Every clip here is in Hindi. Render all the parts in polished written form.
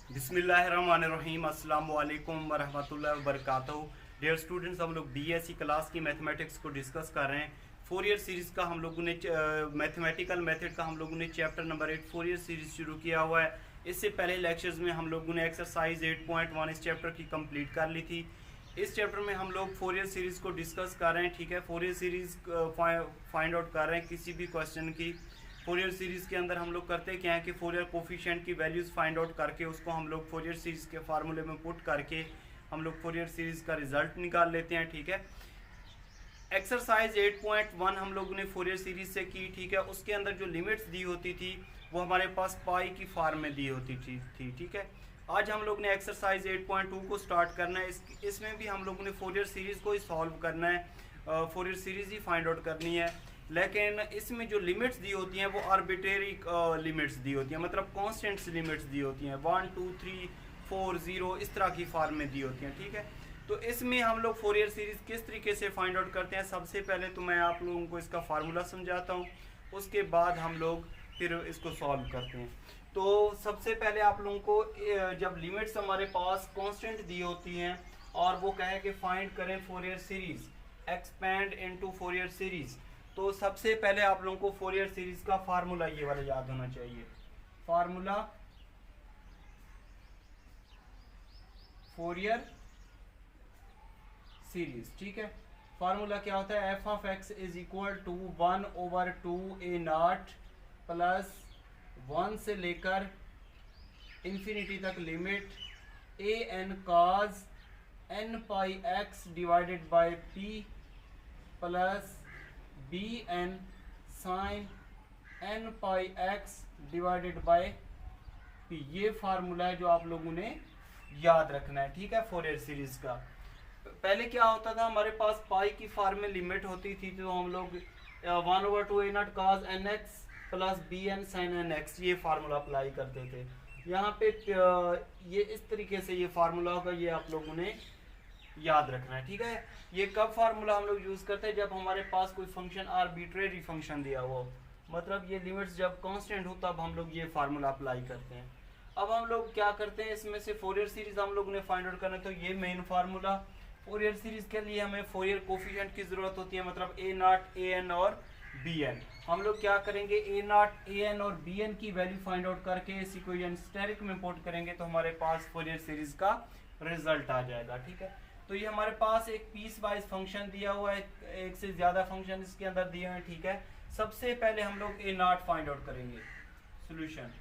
बिस्मिल्लाहिर्रहमानिर्रहीम अस्सलाम वालेकुम वरहमतुल्लाहि वबरकातुहू। डियर स्टूडेंट्स, हम लोग बीएससी क्लास की मैथमेटिक्स को डिस्कस कर रहे हैं। फोरियर सीरीज़ का हम लोगों ने मैथमेटिकल मेथड का हम लोगों ने चैप्टर नंबर 8 फोरियर सीरीज़ शुरू किया हुआ है। इससे पहले लेक्चर्स में हम लोगों ने एक्सरसाइज 8.1 इस चैप्टर की कंप्लीट कर ली थी। इस चैप्टर में हम लोग फोरियर सीरीज़ को डिस्कस कर रहे हैं। ठीक है, फोरियर सीरीज़ फाइंड आउट कर रहे हैं किसी भी क्वेश्चन की। फोरियर सीरीज़ के अंदर हम लोग करते क्या है कि फोरियर कोफिशिएंट की वैल्यूज़ फाइंड आउट करके उसको हम लोग फोरियर सीरीज़ के फार्मूले में पुट करके हम लोग फोरियर सीरीज़ का रिजल्ट निकाल लेते हैं। ठीक है, एक्सरसाइज 8.1 हम लोगों ने फोरियर सीरीज़ से की। ठीक है, उसके अंदर जो लिमिट्स दी होती थी वो हमारे पास पाई की फॉर्म में दी होती थी। ठीक है, आज हम लोग ने एक्सरसाइज 8.2 को स्टार्ट करना है। इसमें भी हम लोगों ने फोरियर सीरीज़ को ही सॉल्व करना है, फोरियर सीरीज़ ही फाइंड आउट करनी है। लेकिन इसमें जो लिमिट्स दी होती हैं वो आर्बिट्रेरी लिमिट्स दी होती हैं, मतलब कॉन्स्टेंट्स लिमिट्स दी होती हैं 1 2 3 4 0 इस तरह की फॉर्म में दी होती हैं। ठीक है, तो इसमें हम लोग फोरियर सीरीज़ किस तरीके से फाइंड आउट करते हैं, सबसे पहले तो मैं आप लोगों को इसका फार्मूला समझाता हूँ, उसके बाद हम लोग फिर इसको सॉल्व करते हैं। तो सबसे पहले आप लोगों को जब लिमिट्स हमारे पास कांस्टेंट दी होती हैं और वो कहे कि फाइंड करें Fourier series, expand into Fourier series, तो सबसे पहले आप लोगों को फोरियर सीरीज़ का फार्मूला ये वाला याद होना चाहिए। Formula Fourier series. ठीक है, फार्मूला क्या होता है, F of X is equal to 1/2 a0 plus 1 से लेकर इंफिनिटी तक limit a n cos n pi x divided by p plus b n sin n pi x divided by p। ये फार्मूला है जो आप लोगों ने याद रखना है। ठीक है, फोरियर सीरीज का पहले क्या होता था, हमारे पास पाई की फॉर्म में लिमिट होती थी तो हम लोग 1/2 a0 cos nx plus B N sine N X ये फार्मूला अप्लाई करते थे। यहाँ पे ये इस तरीके से ये फार्मूला होगा, ये आप लोगों ने याद रखना है। ठीक है, ये कब फार्मूला हम लोग यूज़ करते हैं, जब हमारे पास कोई फंक्शन आर्बिट्रेरी फंक्शन दिया हो, मतलब ये लिमिट्स जब कांस्टेंट हो तब हम लोग ये फार्मूला अप्लाई करते हैं। अब हम लोग क्या करते हैं, इसमें से फोरियर सीरीज हम लोग ने फाइंड आउट करना है, तो ये मेन फार्मूला। फोरियर सीरीज के लिए हमें फोरियर कोफिशिएंट की जरूरत होती है, मतलब a0 an और bn। हम लोग क्या करेंगे, a0 an और bn की वैल्यू फाइंड आउट करके इस इक्वेशन स्टेरिक में पुट करेंगे तो हमारे पास फोरियर सीरीज का रिजल्ट आ जाएगा। ठीक है, तो ये हमारे पास एक पीस वाइज फंक्शन दिया हुआ है, एक से ज्यादा फंक्शन इसके अंदर दिए हुए हैं। ठीक है, सबसे पहले हम लोग a0 फाइंड आउट करेंगे। सोल्यूशन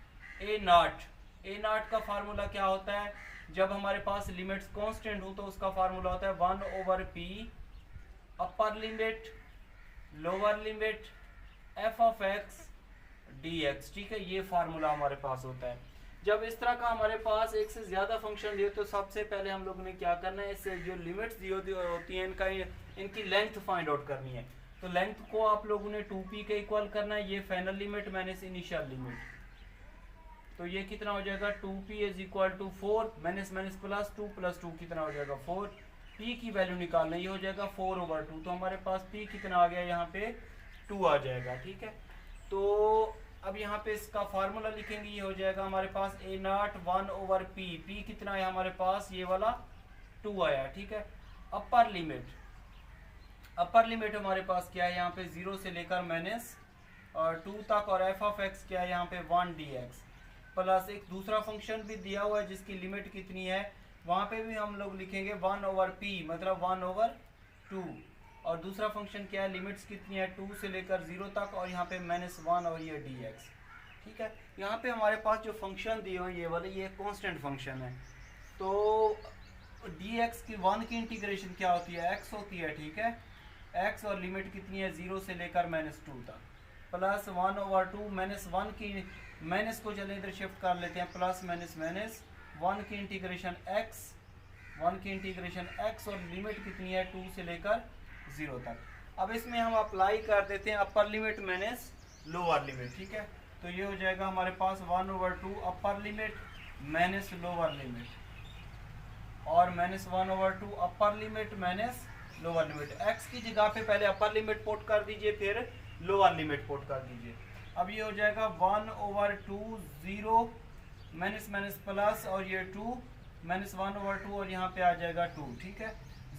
a0 का फार्मूला क्या होता है, जब हमारे पास लिमिट्स कांस्टेंट हो तो उसका फार्मूला होता है 1/p upper limit lower limit f of x dx। ठीक है, ये फार्मूला हमारे पास होता है। जब इस तरह का हमारे पास एक से ज्यादा फंक्शन दिए तो सबसे पहले हम लोग ने क्या करना है, इससे जो लिमिट्स दी होती हैं इनकी लेंथ फाइंड आउट करनी है। तो लेंथ को आप लोगों ने 2p के इक्वल करना है, ये final limit minus initial limit, तो ये कितना हो जाएगा 2p is equal to 4 minus minus plus 2 plus 2 कितना हो जाएगा 4। p की वैल्यू निकालना, ये हो जाएगा 4/2, तो हमारे पास p कितना आ गया, यहाँ पे 2 आ जाएगा। ठीक है, तो अब यहाँ पे इसका फार्मूला लिखेंगे, ये हो जाएगा हमारे पास a0 1/p, p कितना है हमारे पास, ये वाला 2 आया। ठीक है, अपर लिमिट हमारे पास क्या है, यहाँ पे 0 से लेकर माइनस 2 तक, और f ऑफ x क्या है यहाँ पे 1 dx प्लस एक दूसरा फंक्शन भी दिया हुआ है जिसकी लिमिट कितनी है, वहां पे भी हम लोग लिखेंगे 1/p मतलब 1/2, और दूसरा फंक्शन क्या है, लिमिट्स कितनी है 2 से लेकर 0 तक, और यहाँ पे -1 और ये dx। ठीक है, यहाँ पे हमारे पास जो फंक्शन दिए हुए ये वाले, ये कांस्टेंट फंक्शन है, तो dx की 1 की इंटीग्रेशन क्या होती है, x होती है। ठीक है, x और लिमिट कितनी है 0 से लेकर -2 तक, प्लस 1/2 -1 की माइनस को चले इधर शिफ्ट कर लेते हैं, प्लस माइनस माइनस 1 की इंटीग्रेशन x और लिमिट कितनी है 2 से लेकर 0 तक। अब इसमें हम अप्लाई कर देते हैं upper limit minus lower limit. ठीक है, तो ये हो जाएगा हमारे पास 1/2 upper limit minus lower limit और -1/2 upper limit minus lower limit. x की जगह पे पहले अपर लिमिट पुट कर दीजिए, फिर लोअर लिमिट पुट कर दीजिए। अब ये हो जाएगा 1/2 0 माइनस माइनस प्लस और ये 2 -1/2 और यहाँ पे आ जाएगा 2, ठीक है।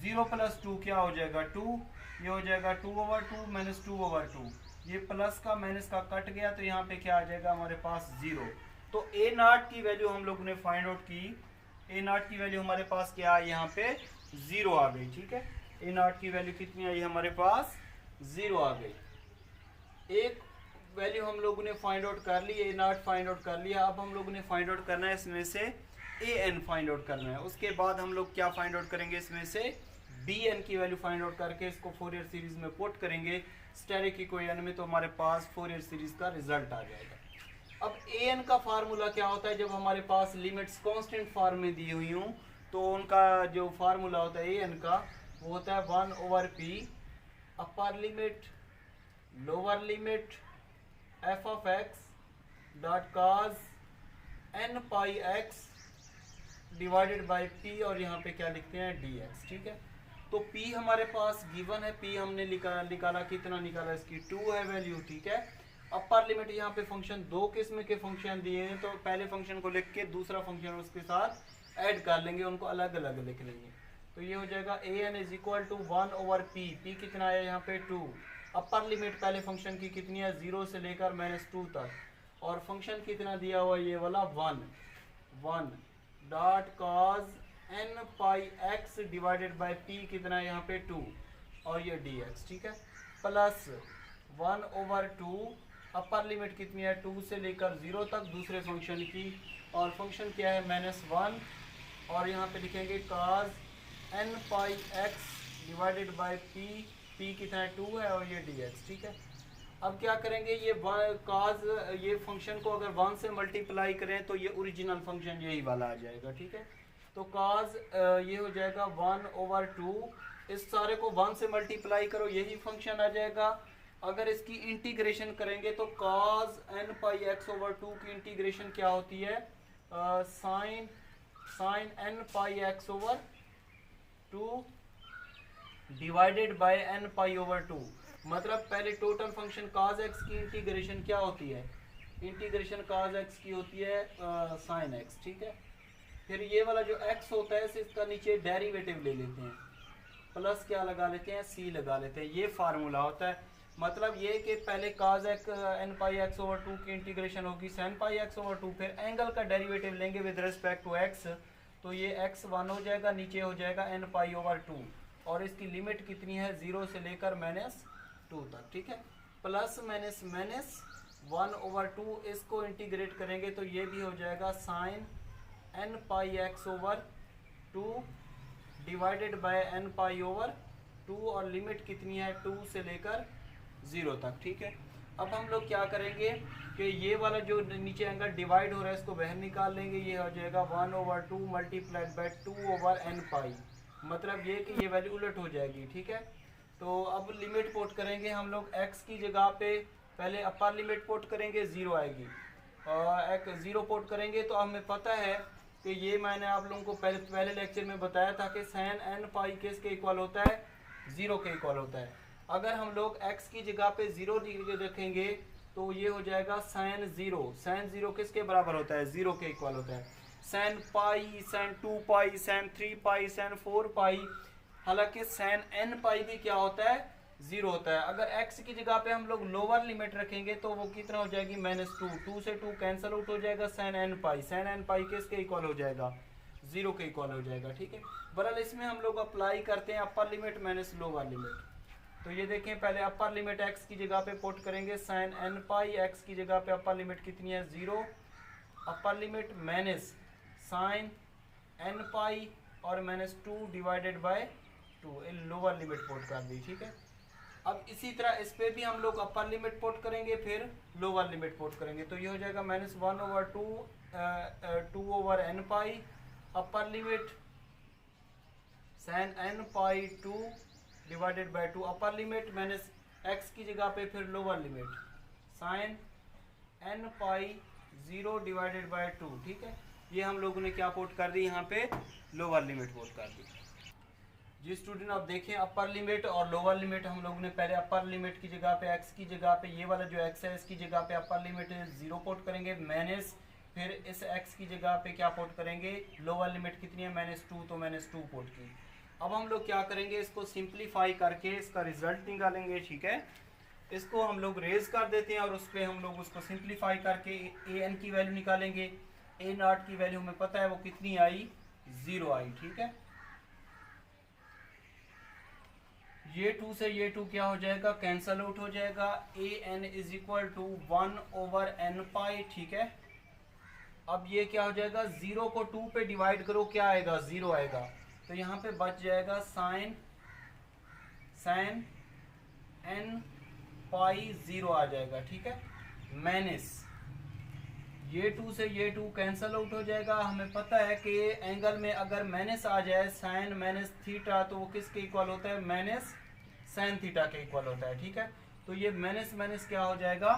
0 + 2 क्या हो जाएगा 2, ये हो जाएगा 2/2 -2/2, ये प्लस का माइनस का कट गया तो यहाँ पे क्या आ जाएगा हमारे पास 0। तो a0 की वैल्यू हम लोगों ने फाइंड आउट की, a0 की वैल्यू हमारे पास क्या है, यहाँ पे 0 आ गई, ठीक है। a0 की वैल्यू कितनी आई हमारे पास, 0 आ गई। एक वैल्यू हम लोगों ने फाइंड आउट कर ली, a0 फाइंड आउट कर लिया। अब हम लोगों ने फाइंड आउट करना है इसमें से an फाइंड आउट करना है। उसके बाद हम लोग क्या फाइंड आउट करेंगे, इसमें से bn की वैल्यू फाइंड आउट करके इसको फोरियर सीरीज में पुट करेंगे स्टेरिक इक्वेशन में, तो हमारे पास फोरियर सीरीज का रिजल्ट आ जाएगा। अब an का फार्मूला क्या होता है, जब हमारे पास लिमिट्स कांस्टेंट फॉर्म में दी हुई हूँ तो उनका जो फार्मूला होता है an का, वो होता है 1/p upper limit lower limit f(x) dot cos n pi x divided by p और यहाँ पे क्या लिखते हैं dx, ठीक है। तो p हमारे पास गिवन है, p हमने निकाला कितना निकाला, इसकी 2 है वैल्यू, ठीक है। अपर लिमिट यहाँ पे फंक्शन दो किस्म के फंक्शन दिए हैं, तो पहले फंक्शन को लिख के दूसरा फंक्शन उसके साथ ऐड कर लेंगे, उनको अलग अलग लिख लेंगे। तो ये हो जाएगा an is equal to 1/p, p कितना है यहाँ पे 2। अपर लिमिट पहले फंक्शन की कितनी है, 0 से लेकर -2 तक, और फंक्शन कितना दिया हुआ ये वाला 1 dot cos n pi x divided by p कितना है यहाँ पे 2 और ये dx, ठीक है, प्लस 1/2 अपर लिमिट कितनी है 2 से लेकर 0 तक दूसरे फंक्शन की, और फंक्शन क्या है -1, और यहाँ पे लिखेंगे cos n pi x divided by p कितना है 2 है और ये dx, ठीक है। अब क्या करेंगे, ये cos ये फंक्शन को अगर 1 से मल्टीप्लाई करें तो ये ओरिजिनल फंक्शन यही वाला आ जाएगा, ठीक है। तो cos ये हो जाएगा 1/2, इस सारे को 1 से मल्टीप्लाई करो यही फंक्शन आ जाएगा। अगर इसकी इंटीग्रेशन करेंगे तो cos n pi x/2 की इंटीग्रेशन क्या होती है, sin n pi x/2 divided by n pi/2। मतलब पहले टोटल फंक्शन cos x की इंटीग्रेशन क्या होती है, इंटीग्रेशन cos x की होती है sin x, ठीक है। फिर ये वाला जो x होता है इसका नीचे डेरिवेटिव ले लेते हैं, प्लस क्या लगा लेते हैं, c लगा लेते हैं, ये फार्मूला होता है। मतलब ये कि पहले cos n pi x/2 की इंटीग्रेशन होगी sin pi x/2, फिर एंगल का डेरिवेटिव लेंगे विद रिस्पेक्ट टू x, तो ये x 1 हो जाएगा, नीचे हो जाएगा n pi/2, और इसकी लिमिट कितनी है 0 से लेकर -2 तक, ठीक है। प्लस माइनस माइनस 1/2, इसको इंटीग्रेट करेंगे तो ये भी हो जाएगा sin n pi x/2 divided by n pi/2, और लिमिट कितनी है 2 से लेकर 0 तक, ठीक है। अब हम लोग क्या करेंगे कि ये वाला जो नीचे एंगल डिवाइड हो रहा है इसको बाहर निकाल लेंगे, ये हो जाएगा 1/2 मल्टीप्लाइड बाय 2/n पाई, मतलब ये कि ये वैल्यू उलट हो जाएगी, ठीक है। तो अब लिमिट पुट करेंगे हम लोग, x की जगह पे पहले अपर लिमिट पुट करेंगे 0 आएगी, और एक 0 पुट करेंगे तो हमें पता है कि ये मैंने आप लोगों को पहले लेक्चर में बताया था कि sin n पाई किसके इक्वल होता है, 0 के इक्वल होता है। अगर हम लोग x की जगह पे 0 रखेंगे तो ये हो जाएगा sin 0, sin 0 किसके बराबर होता है, 0 के इक्वल होता है। sin पाई, sin 2 पाई, sin 3 पाई, sin 4 पाई, हालांकि sin n पाई भी क्या होता है, 0 होता है। अगर x की जगह पे हम लोग लोअर लिमिट रखेंगे तो वो कितना हो जाएगी, -2, 2 से 2 कैंसिल आउट हो जाएगा, sin n पाई किसके इक्वल हो जाएगा, 0 के इक्वल हो जाएगा, ठीक है। बहरहाल इसमें हम लोग अप्लाई करते हैं upper limit minus lower limit. तो ये देखें, पहले अपर लिमिट x की जगह पे पुट करेंगे sin n पाई, x की जगह पे अपर लिमिट कितनी है 0, upper limit minus sin n पाई और -2 divided by 2, lower limit put कर दी, ठीक है। अब इसी तरह इस पे भी हम लोग अपर लिमिट पुट करेंगे फिर लोअर लिमिट पुट करेंगे, तो ये हो जाएगा -1/2 2/n pi, upper limit sin n pi 2 divided by 2, upper limit minus x की जगह पे फिर lower limit sin n pi 0 divided by 2, ठीक है। ये हम लोगों ने क्या पुट कर दी, यहाँ पे लोअर लिमिट पुट कर दी। जी स्टूडेंट, आप देखें अपर लिमिट और लोअर लिमिट हम लोगों ने पहले अपर लिमिट की जगह पे x की जगह पे ये वाला जो x है इसकी जगह पे अपर लिमिट 0 पुट करेंगे, माइनस फिर इस x की जगह पे क्या पुट करेंगे, लोअर लिमिट कितनी है -2, तो -2 पुट की। अब हम लोग क्या करेंगे, इसको सिंप्लीफाई करके इसका रिजल्ट निकालेंगे, ठीक है। इसको हम लोग रेज कर देते हैं और उस पर हम लोग उसको सिंप्लीफाई करके ए एन की वैल्यू निकालेंगे। ए नॉट की वैल्यू हमें पता है वो कितनी आई, 0 आई, ठीक है। ये 2 से ये 2 क्या हो जाएगा, कैंसल आउट हो जाएगा। ए n is equal to 1/n pi, ठीक है। अब ये क्या हो जाएगा, 0 को 2 पे डिवाइड करो, क्या आएगा, 0 आएगा। तो यहाँ पे बच जाएगा साइन n पाई 0 आ जाएगा, ठीक है। माइनस ये 2 से ये 2 कैंसल आउट हो जाएगा। हमें पता है कि एंगल में अगर माइनस आ जाए साइन माइनस थीटा, तो वो किसके इक्वल होता है, माइनस साइन थीटा के इक्वल होता है, ठीक है। तो ये माइनस माइनस क्या हो जाएगा,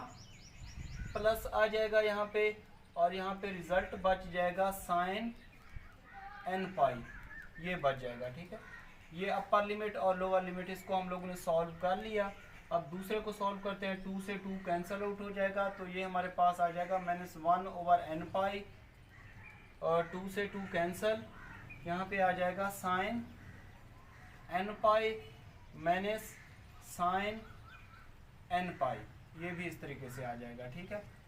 प्लस आ जाएगा यहाँ पे, और यहाँ पे रिजल्ट बच जाएगा साइन n पाई, ये बच जाएगा, ठीक है। ये अपर लिमिट और लोअर लिमिट इसको हम लोगों ने सॉल्व कर लिया। अब दूसरे को सॉल्व करते हैं, 2 से 2 कैंसल आउट हो जाएगा, तो ये हमारे पास आ जाएगा -1/n पाई, और 2 से 2 कैंसल, यहाँ पे आ जाएगा sine n pi minus sine n pi, ये भी इस तरीके से आ जाएगा, ठीक है।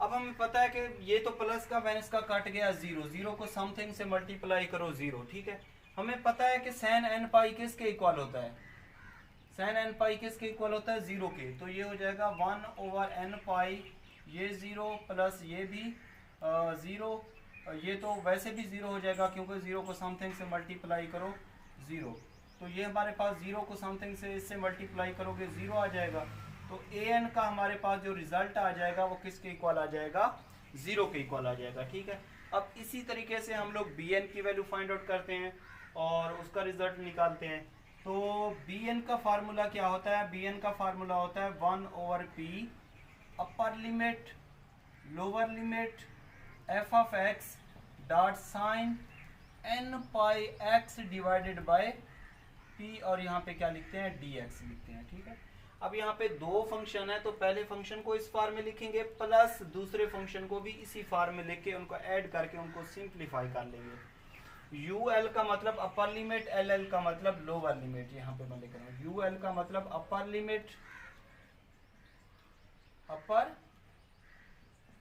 अब हमें पता है कि ये तो प्लस का माइनस का कट गया 0, 0 को समथिंग से मल्टीप्लाई करो 0, ठीक है। हमें पता है कि साइन n पाई किसके इक्वल होता है, साइन n पाई किसके इक्वल होता है, 0 के। तो ये हो जाएगा 1/n पाई, ये 0 प्लस ये भी 0, ये तो वैसे भी 0 हो जाएगा क्योंकि 0 को समथिंग से मल्टीप्लाई करो 0। तो ये हमारे पास 0 को समथिंग से इससे मल्टीप्लाई करोगे 0 आ जाएगा। तो an का हमारे पास जो रिजल्ट आ जाएगा वो किसके इक्वल आ जाएगा, 0 के इक्वल आ जाएगा, ठीक है। अब इसी तरीके से हम लोग bn की वैल्यू फाइंड आउट करते हैं और उसका रिजल्ट निकालते हैं। तो bn का फार्मूला क्या होता है, bn का फार्मूला होता है 1/p upper limit lower limit f of x dot sine n pi x divided by p, और यहाँ पे क्या लिखते हैं, dx लिखते हैं, ठीक है। अब यहाँ पे दो फंक्शन है, तो पहले फंक्शन को इस फॉर्म में लिखेंगे, प्लस दूसरे फंक्शन को भी इसी फॉर्म में लिख के उनको ऐड करके उनको सिंप्लीफाई कर लेंगे। ul का मतलब अपर लिमिट, ll का मतलब लोअर लिमिट, यहाँ पे मैं लिख रहा हूँ। ul का मतलब अपर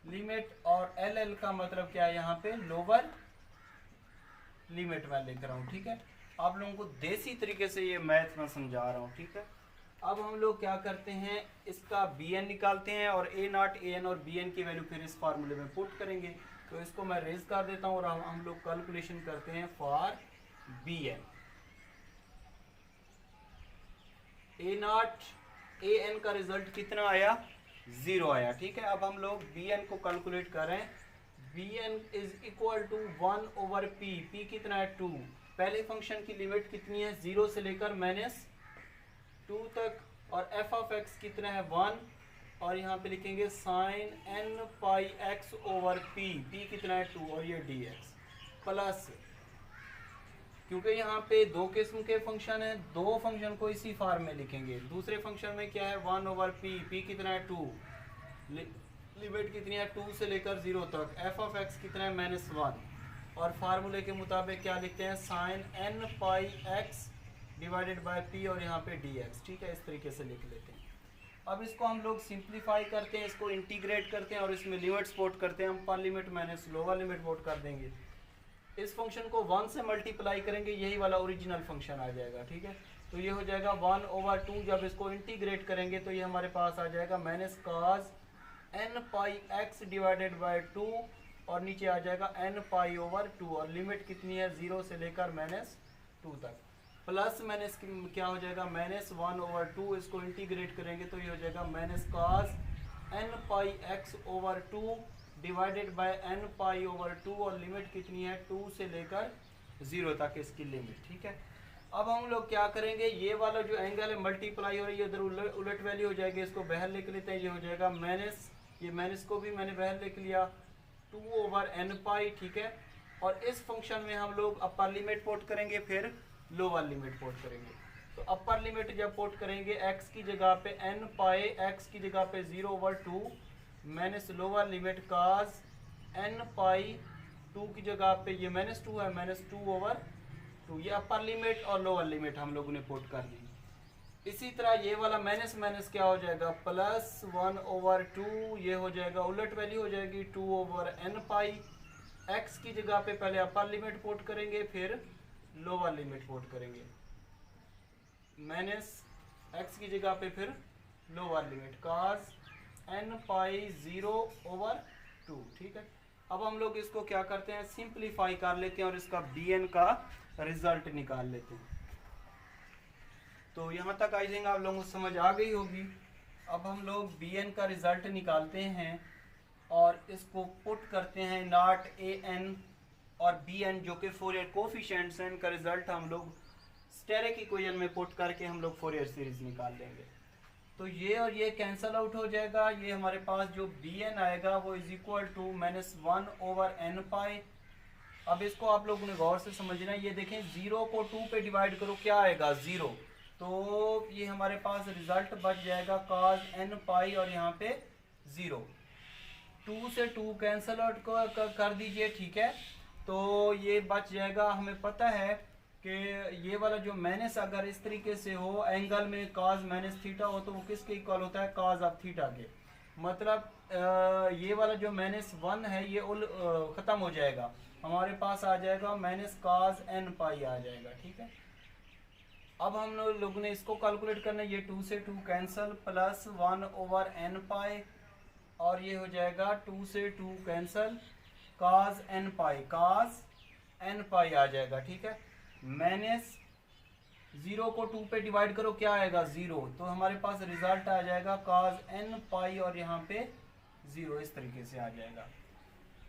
लिमिट और ll का मतलब क्या है, यहाँ पे लोअर लिमिट मैं लिख रहा हूँ, ठीक है। आप लोगों को देसी तरीके से ये मैथ में समझा रहा हूँ, ठीक है। अब हम लोग क्या करते हैं, इसका bn निकालते हैं और a नॉट an और bn की वैल्यू फिर इस फार्मूले में पुट करेंगे। तो इसको मैं रेज कर देता हूँ और हम लोग कैलकुलेशन करते हैं for bn। a not an का रिजल्ट कितना आया, 0 आया, ठीक है। अब हम लोग bn को कैलकुलेट करें, bn is equal to 1/p, p कितना है 2। पहले फंक्शन की लिमिट कितनी है, 0 से लेकर -2 तक, और f ऑफ x कितना है 1, और यहाँ पे लिखेंगे sign n pi x over p, p कितना है 2, और ये dx प्लस, क्योंकि यहाँ पे दो किस्म के फंक्शन है, दो फंक्शन को इसी फॉर्म में लिखेंगे। दूसरे फंक्शन में क्या है 1/p, p कितना है 2, लिमिट कितनी है 2 से लेकर 0 तक, f ऑफ x कितना है -1, और फार्मूले के मुताबिक क्या लिखते हैं, sine n pi x divided by p, और यहाँ पे dx, ठीक है। इस तरीके से लिख लेते हैं। अब इसको हम लोग सिंप्लीफाई करते हैं, इसको इंटीग्रेट करते हैं और इसमें लिमिट्स पुट करते हैं। हम upper limit minus lower limit put कर देंगे। इस फंक्शन को 1 से मल्टीप्लाई करेंगे, यही वाला ओरिजिनल फंक्शन आ जाएगा, ठीक है। तो ये हो जाएगा 1/2। जब इसको इंटीग्रेट करेंगे तो ये हमारे पास आ जाएगा minus cos n pi x divided by 2, और नीचे आ जाएगा n पाई ओवर 2, और लिमिट कितनी है 0 से लेकर -2 तक, प्लस माइनस क्या हो जाएगा -1/2। इसको इंटीग्रेट करेंगे तो ये हो जाएगा minus cos n pi x over 2 divided by n pi over 2, और लिमिट कितनी है 2 से लेकर 0 तक इसकी लिमिट, ठीक है। अब हम लोग क्या करेंगे, ये वाला जो एंगल है मल्टीप्लाई हो रही है, इधर उलट वैल्यू हो जाएगी, इसको बाहर लिख लेते हैं। ये हो जाएगा माइनस, ये माइनस को भी मैंने बाहर लिख लिया 2/n पाई, ठीक है। और इस फंक्शन में हम लोग अपर लिमिट पुट करेंगे, फिर लोअर लिमिट पुट करेंगे। तो अपर लिमिट जब पुट करेंगे x की जगह पे n पाई, x की जगह पे 0/2 minus lower limit cos n pi 2 की जगह पे ये -2 है, -2/2। ये अपर लिमिट और लोअर लिमिट हम लोगों ने पुट कर दी। इसी तरह ये वाला माइनस माइनस क्या हो जाएगा, +1/2। ये हो जाएगा उलट वैल्यू हो जाएगी 2/n पाई। x की जगह पे पहले अपर लिमिट पुट करेंगे, फिर लोअर लिमिट पुट करेंगे। माइनस x की जगह पे फिर लोअर लिमिट cos n पाई 0/2। ठीक है, अब हम लोग इसको क्या करते हैं, सिंप्लीफाई कर लेते हैं और इसका bn का रिजल्ट निकाल लेते हैं। तो यहाँ तक आई थिंक आप लोगों को समझ आ गई होगी। अब हम लोग bn का रिजल्ट निकालते हैं और इसको पुट करते हैं नॉट an और bn जो कि फोरियर कोफिशिएंट्स हैं, इनका रिजल्ट हम लोग स्टेरिक इक्वेशन में पुट करके हम लोग फोरियर सीरीज निकाल लेंगे। तो ये और ये कैंसल आउट हो जाएगा। ये हमारे पास जो bn आएगा वो इज इक्वल टू -1/n पाई। अब इसको आप लोगों ने गौर से समझना है। ये देखें 0 को 2 पे डिवाइड करो, क्या आएगा 0। तो ये हमारे पास रिजल्ट बच जाएगा cos n पाई और यहाँ पे 0। 2 से 2 कैंसल आउट कर दीजिए, ठीक है। तो ये बच जाएगा। हमें पता है कि ये वाला जो माइनस अगर इस तरीके से हो, एंगल में cos -थीटा हो, तो वो किसके इक्वल होता है, cos ऑफ थीटा के। मतलब ये वाला जो -1 है ये ख़त्म हो जाएगा, हमारे पास आ जाएगा -cos n पाई आ जाएगा। ठीक है, अब हम लोगों ने इसको कैलकुलेट करना है। ये 2 से 2 कैंसल, +1/n पाई और ये हो जाएगा 2 से 2 कैंसल, cos n पाई आ जाएगा। ठीक है, -0 को 2 पे डिवाइड करो, क्या आएगा 0। तो हमारे पास रिजल्ट आ जाएगा cos n पाई और यहाँ पे 0, इस तरीके से आ जाएगा।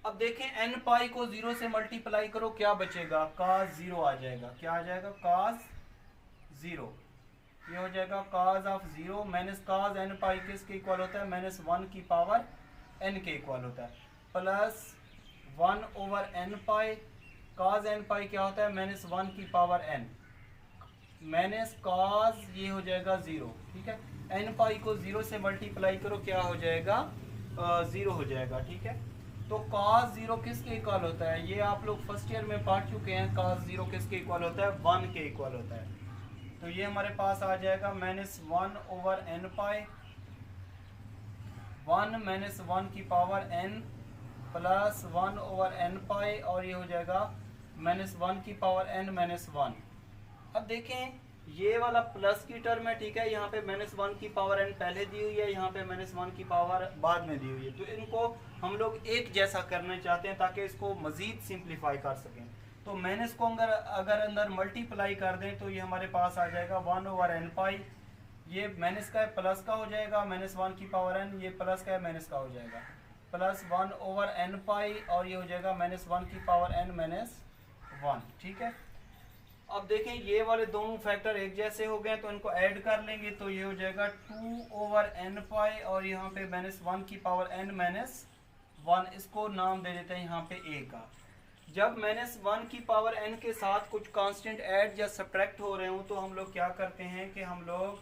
अब देखें n पाई को 0 से मल्टीप्लाई करो, क्या बचेगा, cos 0 आ जाएगा। क्या आ जाएगा, cos 0। ये हो जाएगा cos ऑफ 0 -cos n पाई किसके इक्वल होता है, -1 की पावर n के इक्वल होता है, +1/n पाई। cos n पाई क्या होता है, -1 की पावर n, -cos ये हो जाएगा 0। ठीक है, n पाई को 0 से मल्टीप्लाई करो, क्या हो जाएगा, 0 हो जाएगा। ठीक है, तो cos 0 किसके इक्वल होता है, ये आप लोग फर्स्ट ईयर में पढ़ चुके हैं। cos 0 किसके इक्वल होता है, 1 के इक्वल होता है। तो ये हमारे पास आ जाएगा -1/n पाई, 1 -1 की पावर n +1/n पाई और ये हो जाएगा -1 की पावर n -1। अब देखें ये वाला प्लस की टर्म है, ठीक है। यहाँ पे -1 की पावर n पहले दी हुई है, यहाँ पे -1 की पावर बाद में दी हुई है। तो इनको हम लोग एक जैसा करना चाहते हैं ताकि इसको मजीद सिंप्लीफाई कर सकें। तो माइनस को अगर अंदर मल्टीप्लाई कर दें तो ये हमारे पास आ जाएगा 1/n पाई। ये माइनस का है, प्लस का हो जाएगा, -1 की पावर n, ये प्लस का है, माइनस का हो जाएगा, +1/n पाई और ये हो जाएगा -1 की पावर n -1। ठीक है, अब देखें ये वाले दोनों फैक्टर एक जैसे हो गए तो इनको ऐड कर लेंगे, तो ये हो जाएगा 2/n पाई और यहाँ पे -1 की पावर n -1, इसको नाम दे देते हैं यहाँ पे a का। जब -1 की पावर n के साथ कुछ कांस्टेंट ऐड या सब्ट्रैक्ट हो रहे हो तो हम लोग क्या करते हैं कि हम लोग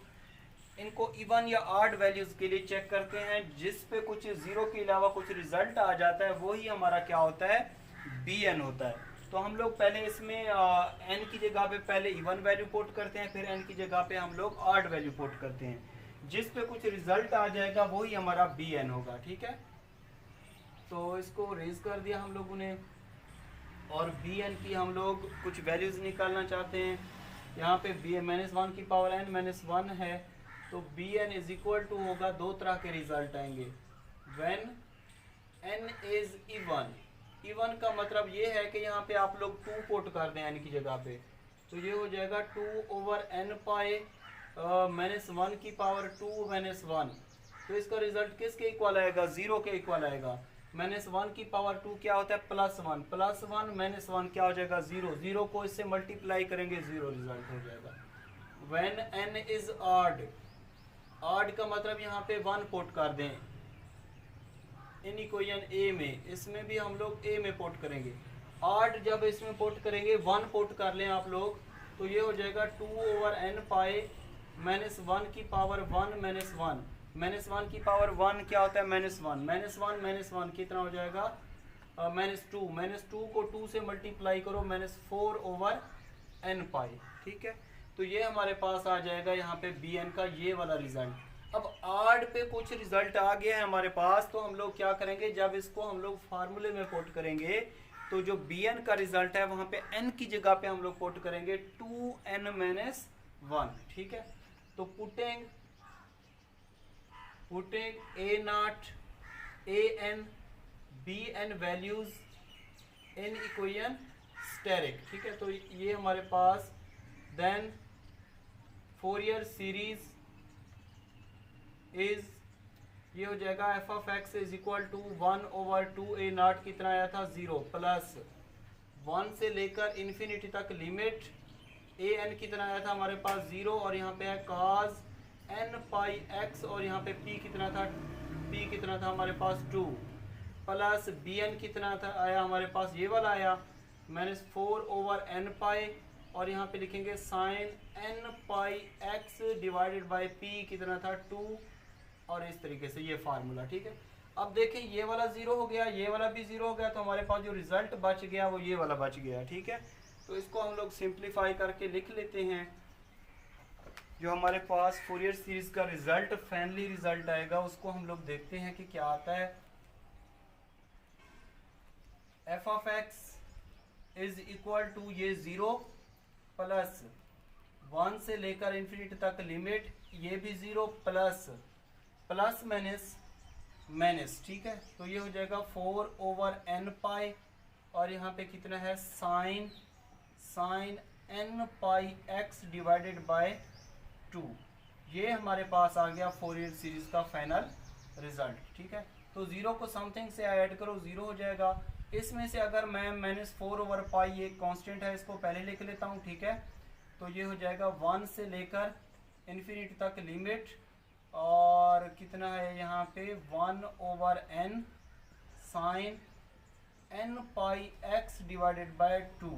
इनको इवन या ऑड वैल्यूज के लिए चेक करते हैं। जिस पे कुछ 0 के अलावा कुछ रिजल्ट आ जाता है वही हमारा क्या होता है, bn होता है। तो हम लोग पहले इसमें n की जगह पे पहले इवन वैल्यू पुट करते हैं, फिर n की जगह पे हम लोग ऑड वैल्यू पुट करते हैं। जिस पे कुछ रिजल्ट आ जाएगा वही हमारा bn होगा। ठीक है, तो इसको रेज कर दिया हम लोगों ने और bn की हम लोग कुछ वैल्यूज निकालना चाहते हैं। यहाँ पे -1 की पावर n -1 है, तो bn इज इक्वल टू होगा, दो तरह के रिजल्ट आएंगे। When n is even, even का मतलब ये है कि यहाँ पे आप लोग 2 पुट कर दें n की जगह पे, तो ये हो जाएगा 2/n पाई -1 की पावर 2 -1। तो इसका रिजल्ट किसके इक्वल आएगा, 0 के इक्वल आएगा। -1 की पावर 2 क्या होता है, +1, +1 -1 क्या हो जाएगा, 0। 0 को इससे मल्टीप्लाई करेंगे, 0 रिजल्ट हो जाएगा। When n is odd, odd का मतलब यहाँ पे 1 पुट कर दें इन इक्वेशन a में, इसमें भी हम लोग a में पुट करेंगे। ऑड जब इसमें पुट करेंगे 1 पुट कर लें आप लोग, तो ये हो जाएगा 2/n पाई -1 की पावर 1 -1। -1 की पावर 1 क्या होता है, -1, -1 -1 कितना हो जाएगा, -2 को 2 से मल्टीप्लाई करो -4/n पाई, ठीक है। तो ये हमारे पास आ जाएगा यहाँ पे bn का ये वाला रिजल्ट। अब आड पे कुछ रिजल्ट आ गया है हमारे पास, तो हम लोग क्या करेंगे, जब इसको हम लोग फार्मूले में पुट करेंगे तो जो bn का रिजल्ट है वहाँ पे n की जगह पे हम लोग पुट करेंगे 2n-1, ठीक है। तो putting a0 an bn values in equation asterisk, ठीक है। तो ये हमारे पास देन फोरियर सीरीज इज, ये हो जाएगा f(x) is equal to 1/2a0 कितना आया था 0 प्लस 1 से लेकर इन्फिनिटी तक लिमिट an कितना आया था हमारे पास 0, और यहाँ पे है cos n πx, और यहाँ पे p कितना था हमारे पास 2, प्लस bn कितना था आया हमारे पास ये वाला आया -4/n π, और यहाँ पे लिखेंगे sin n πx divided by p कितना था 2, और इस तरीके से ये फार्मूला, ठीक है। अब देखें ये वाला 0 हो गया, ये वाला भी 0 हो गया, तो हमारे पास जो रिजल्ट बच गया वो ये वाला बच गया, ठीक है। तो इसको हम लोग सिंप्लीफाई करके लिख लेते हैं। जो हमारे पास फोरियर सीरीज का रिजल्ट फाइनली रिजल्ट आएगा उसको हम लोग देखते हैं कि क्या आता है। f(x) इज इक्वल टू ये 0 प्लस 1 से लेकर इन्फिनिटी तक लिमिट, ये भी 0 प्लस माइनस, ठीक है। तो ये हो जाएगा 4/n π, और यहाँ पे कितना है sin n πx divided by 2। ये हमारे पास आ गया फोरियर सीरीज का फाइनल रिजल्ट, ठीक है। तो 0 को समथिंग से ऐड करो 0 हो जाएगा। इसमें से अगर मैं -4/π ये कांस्टेंट है इसको पहले लिख लेता हूँ, ठीक है। तो ये हो जाएगा 1 से लेकर इन्फिनिटी तक लिमिट, और कितना है यहाँ पे 1/n sin n πx divided by 2,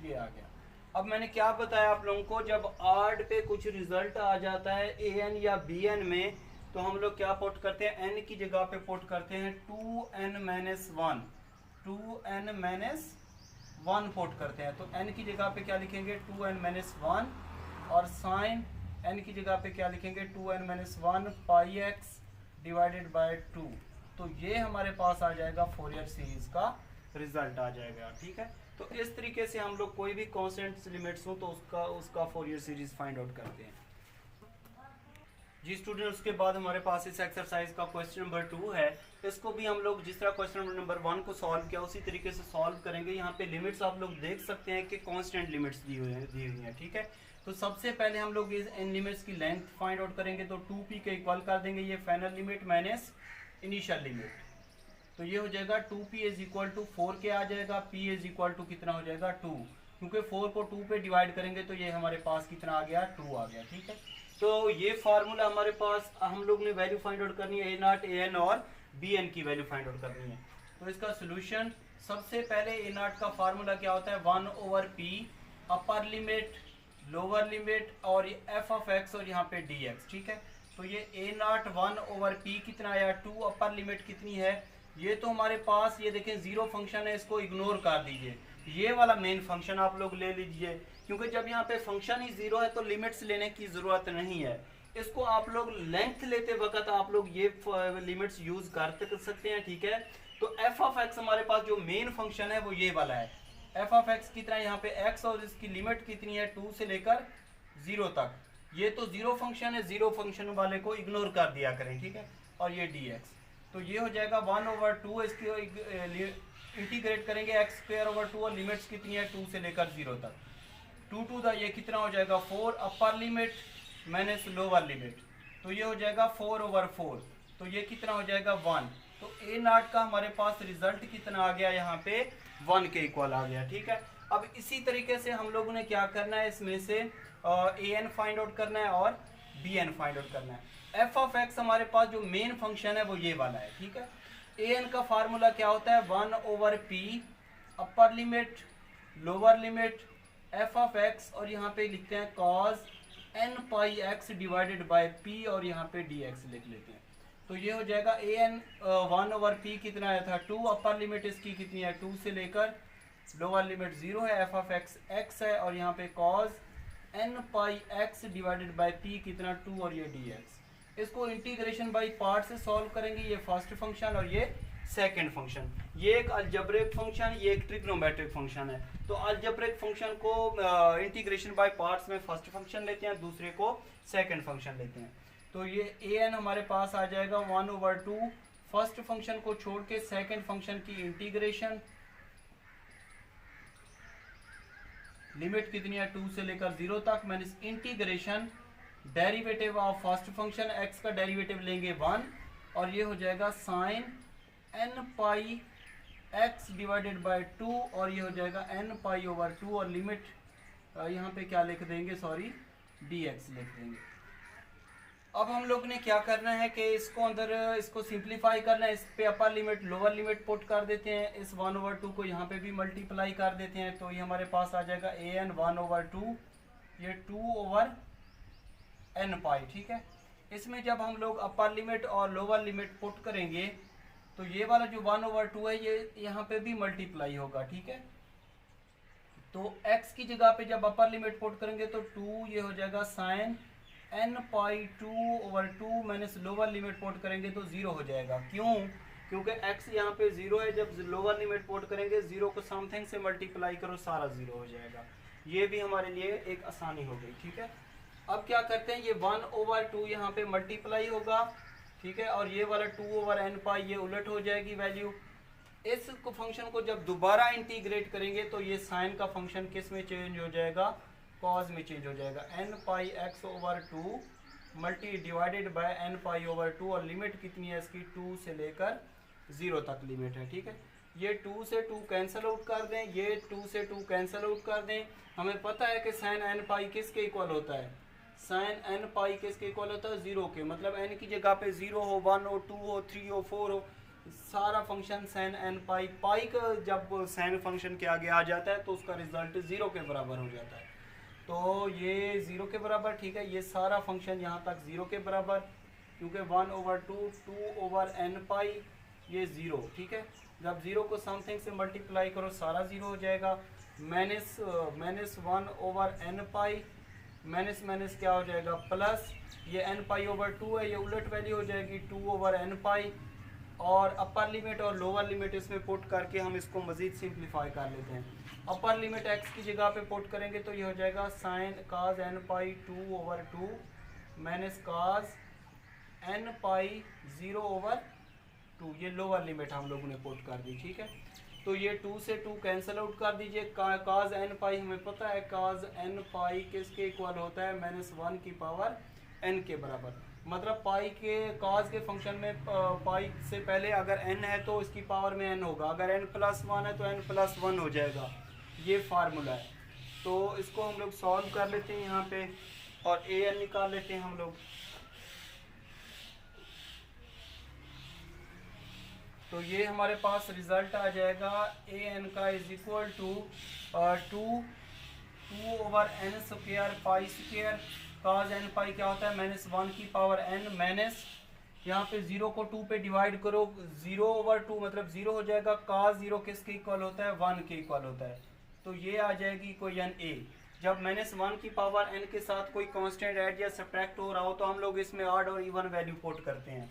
ये आ गया। अब मैंने क्या बताया आप लोगों को, जब आड पे कुछ रिजल्ट आ जाता है an या bn में, तो हम लोग क्या पुट करते हैं, n की जगह पे पुट करते हैं 2n-1 पुट करते हैं। तो n की जगह पे क्या लिखेंगे 2n-1, और sin n की जगह पे क्या लिखेंगे 2n-1 πx डिवाइडेड बाय 2। तो ये हमारे पास आ जाएगा फोरियर सीरीज का रिजल्ट आ जाएगा, ठीक है। तो इस तरीके से हम लोग कोई भी कांस्टेंट लिमिट्स हो तो उसका फोरियर सीरीज फाइंड आउट करते हैं जी स्टूडेंट। उसके बाद हमारे पास इस एक्सरसाइज का क्वेश्चन नंबर 2 है। इसको भी हम लोग जिस तरह क्वेश्चन नंबर 1 को सॉल्व किया उसी तरीके से सॉल्व करेंगे। यहाँ पे लिमिट्स आप लोग देख सकते हैं कि कांस्टेंट लिमिट्स दी हुई हैं, ठीक है। तो सबसे पहले हम लोग इन लिमिट्स की लेंथ फाइंड आउट करेंगे, तो 2p के इक्वल कर देंगे ये final limit minus initial limit. तो ये हो जाएगा 2p इज इक्वल टू 4 के आ जाएगा, p इज इक्वल टू कितना हो जाएगा 2, क्योंकि 4 को 2 पे डिवाइड करेंगे तो ये हमारे पास कितना आ गया 2 आ गया, ठीक है। तो ये फार्मूला हमारे पास हम लोग ने वैल्यू फाइंड आउट करनी है a0 an और bn की वैल्यू फाइंड आउट करनी है। तो इसका सोल्यूशन सबसे पहले a0 का फार्मूला क्या होता है 1/p upper limit lower limit और f(x) और यहाँ पे dx, ठीक है। तो ये a0 1/p कितना आया 2, अपर लिमिट कितनी है, ये तो हमारे पास ये देखें 0 फंक्शन है, इसको इग्नोर कर दीजिए। ये वाला मेन फंक्शन आप लोग ले लीजिए, क्योंकि जब यहाँ पे फंक्शन ही 0 है तो लिमिट्स लेने की ज़रूरत नहीं है। इसको आप लोग लेंथ लेते वक्त आप लोग ये लिमिट्स यूज़ कर सकते हैं, ठीक है। तो f(x) हमारे पास जो मेन फंक्शन है वो ये वाला है। f(x) कितना है यहाँ पे x, और इसकी लिमिट कितनी है 2 से लेकर 0 तक। ये तो 0 फंक्शन है, 0 फंक्शन वाले को इग्नोर कर दिया करें, ठीक है। और ये dx, तो ये हो जाएगा 1/2, इसकी इंटीग्रेट करेंगे x²/2, और लिमिट्स कितनी है 2 से लेकर 0 तक। 2 to the ये कितना हो जाएगा 4 upper limit minus lower limit, तो ये हो जाएगा 4/4, तो ये कितना हो जाएगा 1। तो a0 का हमारे पास रिजल्ट कितना आ गया यहाँ पे 1 के इक्वल आ गया, ठीक है। अब इसी तरीके से हम लोगों ने क्या करना है, इसमें से an फाइंड आउट करना है और bn फाइंड आउट करना है। f(x) हमारे पास जो मेन फंक्शन है वो ये वाला है, ठीक है। an का फार्मूला क्या होता है 1/p upper limit lower limit f(x) और यहाँ पे लिखते हैं cos n πx divided by p, और यहाँ पे dx लिख लेते हैं। तो ये हो जाएगा ए एन 1/p कितना आया था 2, अपर लिमिट इसकी कितनी है 2 से लेकर लोअर लिमिट 0 है, एफ ऑफ एक्स एक्स है, और यहाँ पे cos N pi X divided by P कितना 2 और ये डी एक्स। इसको इंटीग्रेशन बाई पार्ट से सॉल्व करेंगे, ये फर्स्ट फंक्शन और ये सेकंड फंक्शन। ये एक अलजेब्रिक फंक्शन, ये एक ट्रिग्नोमेट्रिक फंक्शन है। तो अलजेब्रिक फंक्शन को इंटीग्रेशन बाय पार्ट्स में फर्स्ट फंक्शन लेते हैं, दूसरे को सेकंड फंक्शन लेते हैं। तो ये ए एन हमारे पास आ जाएगा 1/2 फर्स्ट फंक्शन को छोड़ के सेकंड फंक्शन की इंटीग्रेशन, लिमिट कितनी है 2 से लेकर 0 तक, मैंने integration derivative of first function X का डेरिवेटिव लेंगे 1, और ये हो जाएगा sine N pi X divided by 2, और ये हो जाएगा एन पाई ओवर 2, और लिमिट यहाँ पे क्या लिख देंगे, सॉरी डी एक्स लिख देंगे। अब हम लोग ने क्या करना है कि इसको अंदर इसको सिंप्लीफाई करना है, इस पे अपर लिमिट लोअर लिमिट पुट कर देते हैं, इस 1/2 को यहाँ पे भी मल्टीप्लाई कर देते हैं, तो ये हमारे पास आ जाएगा ए एन 1/2, ये 2/n पाई, ठीक है। इसमें जब हम लोग अपर लिमिट और लोअर लिमिट पुट करेंगे तो ये वाला जो 1/2 है ये यहाँ पे भी मल्टीप्लाई होगा, ठीक है। तो x की जगह पे जब अपर लिमिट पुट करेंगे तो 2 ये हो जाएगा साइन n पाई 2/2 माइनस लोअर लिमिट पुट करेंगे तो 0 हो जाएगा। क्यों? क्योंकि x यहाँ पे 0 है, जब लोअर लिमिट पुट करेंगे 0 को समथिंग से मल्टीप्लाई करो सारा 0 हो जाएगा। ये भी हमारे लिए एक आसानी हो गई, ठीक है। अब क्या करते हैं, ये 1/2 यहाँ पे मल्टीप्लाई होगा, ठीक है, और ये वाला 2/n पाई ये उलट हो जाएगी वैल्यू। इस फंक्शन को जब दोबारा इंटीग्रेट करेंगे तो ये साइन का फंक्शन किस में चेंज हो जाएगा, कॉज में चेंज हो जाएगा, n pi x/2 multi divided by n पाई/2, और लिमिट कितनी है इसकी 2 से लेकर 0 तक लिमिट है, ठीक है। ये 2 से 2 कैंसिल आउट कर दें, ये 2 से 2 कैंसिल आउट कर दें। हमें पता है कि साइन n पाई किसके इक्वल होता है, साइन n पाई किसके इक्वल होता है 0 के, मतलब n की जगह पे 0 हो, 1 हो, 2 हो, 3 हो, 4 हो, सारा फंक्शन साइन n पाई, पाई का जब साइन फंक्शन के आगे आ जाता है तो उसका रिजल्ट 0 के बराबर हो जाता है। तो ये 0 के बराबर, ठीक है, ये सारा फंक्शन यहाँ तक 0 के बराबर, क्योंकि 1/2 2/n पाई ये 0, ठीक है। जब 0 को समथिंग से मल्टीप्लाई करो सारा 0 हो जाएगा, minus 1/n pi minus minus क्या हो जाएगा प्लस, ये n पाई/2 है, ये उलट वैल्यू हो जाएगी 2/n पाई, और अपर लिमिट और लोअर लिमिट इसमें पुट करके हम इसको मज़ीद सिंप्लीफाई कर लेते हैं। अपर लिमिट x की जगह पे पुट करेंगे तो ये हो जाएगा साइन काज n पाई 2/2 माइनस काज n पाई 0/2, ये लोअर लिमिट हम लोगों ने पुट कर दी, ठीक है। तो ये 2 से 2 कैंसिल आउट कर दीजिए, काज n पाई हमें पता है काज n पाई किसके इक्वल होता है -1 की पावर n के बराबर, मतलब पाई के काज के फंक्शन में पाई से पहले अगर n है तो इसकी पावर में n होगा, अगर n+1 है तो n+1 हो जाएगा, ये फार्मूला है। तो इसको हम लोग सॉल्व कर लेते हैं यहाँ पे, और ए एन निकाल लेते हैं हम लोग। तो ये हमारे पास रिजल्ट आ जाएगा ए एन का is equal to 2/n square pi square, cos n pi क्या होता है -1 की पावर n, माइनस यहाँ पे 0 को 2 पे डिवाइड करो, 0/2 मतलब 0 हो जाएगा, काज 0 किसके इक्वल होता है 1 के इक्वल होता है, तो ये आ जाएगी इक्वेशन ए। जब -1 की पावर n के साथ कोई कांस्टेंट ऐड या सब्ट्रैक्ट हो रहा हो तो हम लोग इसमें ऑड और इवन वैल्यू पुट करते हैं।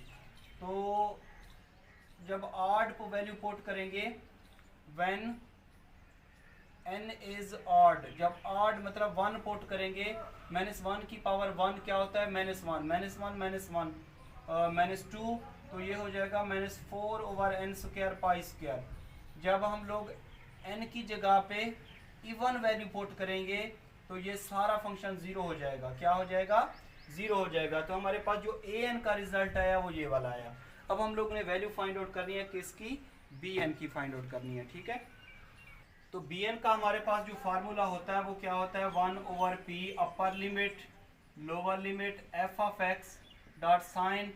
तो जब ऑड को वैल्यू पुट करेंगे व्हेन n इज ऑड, जब ऑड मतलब 1 पुट करेंगे, -1 की पावर 1 क्या होता है -1 -2, तो ये हो जाएगा -4/n स्क्वायर पाई स्क्वायर। जब हम लोग n की जगह पे इवन वैल्यू पुट करेंगे तो ये सारा फंक्शन 0 हो जाएगा, क्या हो जाएगा 0 हो जाएगा। तो हमारे पास जो ए एन का रिजल्ट आया वो ये वाला आया। अब हम लोग ने वैल्यू फाइंड आउट करनी है किसकी, बी एन की फाइंड आउट करनी है, ठीक है। तो बी एन का हमारे पास जो फार्मूला होता है वो क्या होता है 1/p upper limit lower limit F of X dot sine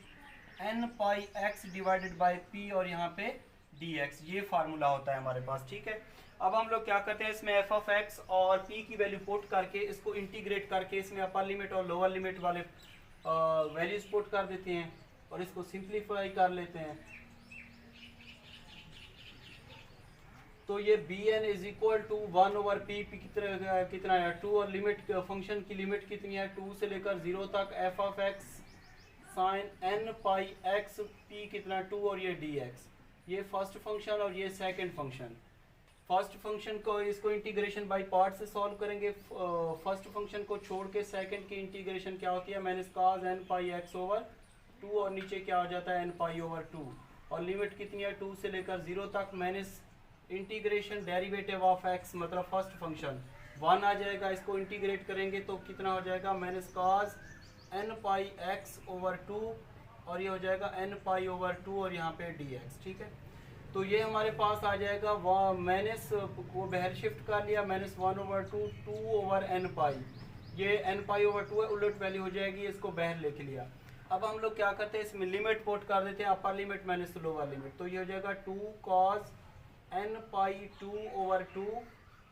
n pi x divided by p और यहाँ पे dx, ये फार्मूला होता है हमारे पास, ठीक है। अब हम लोग क्या करते हैं, इसमें एफ ऑफ एक्स और p की वैल्यू पुट करके इसको इंटीग्रेट करके इसमें अपर लिमिट और लोअर लिमिट वाले वैल्यूज पुट कर देते हैं। और इसको सिंप्लीफाई कर लेते हैं। तो ये B N is equal to 1/p कितना है 2, और लिमिट फंक्शन की लिमिट कितनी है 2 से लेकर 0 तक F of X sine N pi X P कितना 2 और ये डी एक्स। ये फर्स्ट फंक्शन और ये सेकंड फंक्शन। फर्स्ट फंक्शन को इसको इंटीग्रेशन बाय पार्ट से सॉल्व करेंगे। फर्स्ट फंक्शन को छोड़ के सेकंड की इंटीग्रेशन क्या होती है minus cos N pi X over 2 और नीचे क्या हो जाता है एन पाई ओवर 2, और लिमिट कितनी है 2 से लेकर 0 तक minus integration derivative of x मतलब फर्स्ट फंक्शन 1 आ जाएगा। इसको इंटीग्रेट करेंगे तो कितना हो जाएगा minus cos N pi X over 2 और ये हो जाएगा एन पाई ओवर 2 और यहाँ पे डी एक्स। ठीक है, तो ये हमारे पास आ जाएगा माइनस को बाहर शिफ्ट कर लिया माइनस 1/2 2 ओवर एन पाई, ये एन पाई ओवर 2 है उलट वैल्यू हो जाएगी, इसको बाहर लिख लिया। अब हम लोग क्या करते हैं इसमें लिमिट पुट कर देते हैं upper limit minus lower limit, तो ये हो जाएगा 2 cos N pi 2 over 2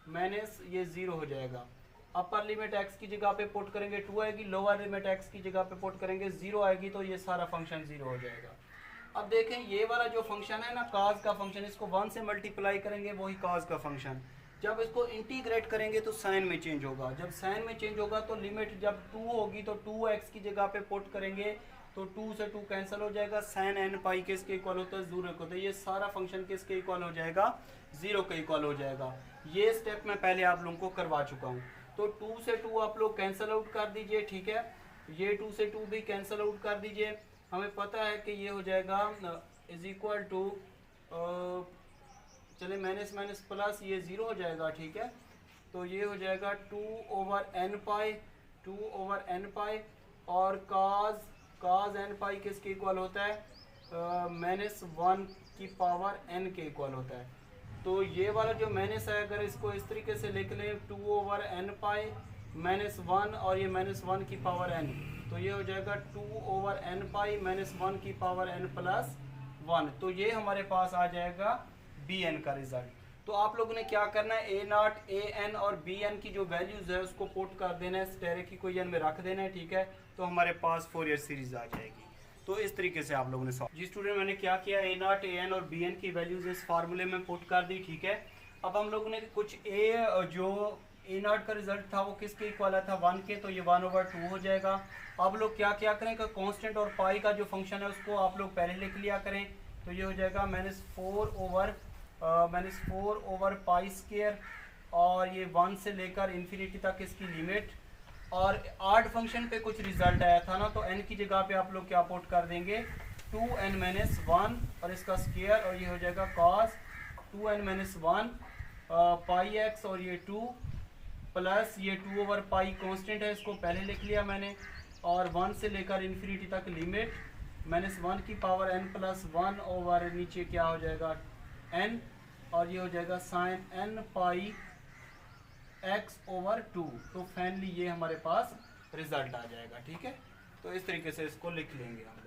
minus ये 0 हो जाएगा। अपर लिमिट x की जगह पे पुट करेंगे 2 आएगी, लोअर लिमिट x की जगह पे पुट करेंगे 0 आएगी, तो ये सारा फंक्शन 0 हो जाएगा। अब देखें ये वाला जो फंक्शन है ना cos का फंक्शन, इसको 1 से मल्टीप्लाई करेंगे वही cos का फंक्शन, जब इसको इंटीग्रेट करेंगे तो साइन में चेंज होगा। जब साइन में चेंज होगा तो लिमिट जब 2 होगी तो 2x की जगह पे पुट करेंगे तो 2 से 2 कैंसिल हो जाएगा, साइन एन पाई किसके इक्वल होता है 0 होता है, ये सारा फंक्शन किसके इक्वल हो जाएगा 0 के इक्वल हो जाएगा। ये स्टेप मैं पहले आप लोगों को करवा चुका हूँ। तो 2 से 2 आप लोग कैंसिल आउट कर दीजिए। ठीक है, ये 2 से 2 भी कैंसिल आउट कर दीजिए। हमें पता है कि ये हो जाएगा इज इक्वल टू चले माइनस माइनस प्लस ये 0 हो जाएगा। ठीक है, तो ये हो जाएगा 2 ओवर एन पाई और cos एन पाई किसके इक्वल होता है माइनस 1 की पावर n के इक्वल होता है। तो ये वाला जो माइनस है अगर इसको इस तरीके से लिख लें 2 ओवर एन पाई माइनस 1 और ये माइनस 1 की पावर n, तो ये हो जाएगा 2 ओवर एन पाई माइनस 1 की पावर n प्लस 1, तो ये हमारे पास आ जाएगा बी एन का रिजल्ट। तो आप लोगों ने क्या करना है ए नॉट ए एन और बी एन की जो वैल्यूज है उसको पुट कर देना है, स्टेरिक इक्वेशन में रख देना है। ठीक है, तो हमारे पास फोरियर सीरीज आ जाएगी। तो इस तरीके से आप लोगों ने सॉल्व। जी स्टूडेंट, मैंने क्या किया ए नॉट ए एन और बी एन की वैल्यूज इस फार्मूले में पुट कर दी। ठीक है, अब हम लोगों ने कुछ जो ए नॉट का रिजल्ट था वो किसके इक्वल आया था 1 के, तो ये 1/2 हो जाएगा। अब लोग क्या क्या करें कि कांस्टेंट और पाई का जो फंक्शन है उसको आप लोग पहले लिख लिया करें, तो ये हो जाएगा -4 ओवर पाई स्क्वायर और ये 1 से लेकर इन्फिनिटी तक इसकी लिमिट। और आड फंक्शन पे कुछ रिजल्ट आया था ना, तो n की जगह पे आप लोग क्या पुट कर देंगे 2n-1 और इसका स्क्वायर, और ये हो जाएगा cos 2n-1 पाई x और ये 2 प्लस ये 2 ओवर पाई कांस्टेंट है इसको पहले लिख लिया मैंने, और 1 से लेकर इन्फिनिटी तक लिमिट -1 की पावर n प्लस 1 ओवर नीचे क्या हो जाएगा n, और ये हो जाएगा sine n pi x over 2। तो फाइनली ये हमारे पास रिजल्ट आ जाएगा। ठीक है, तो इस तरीके से इसको लिख लेंगे हम।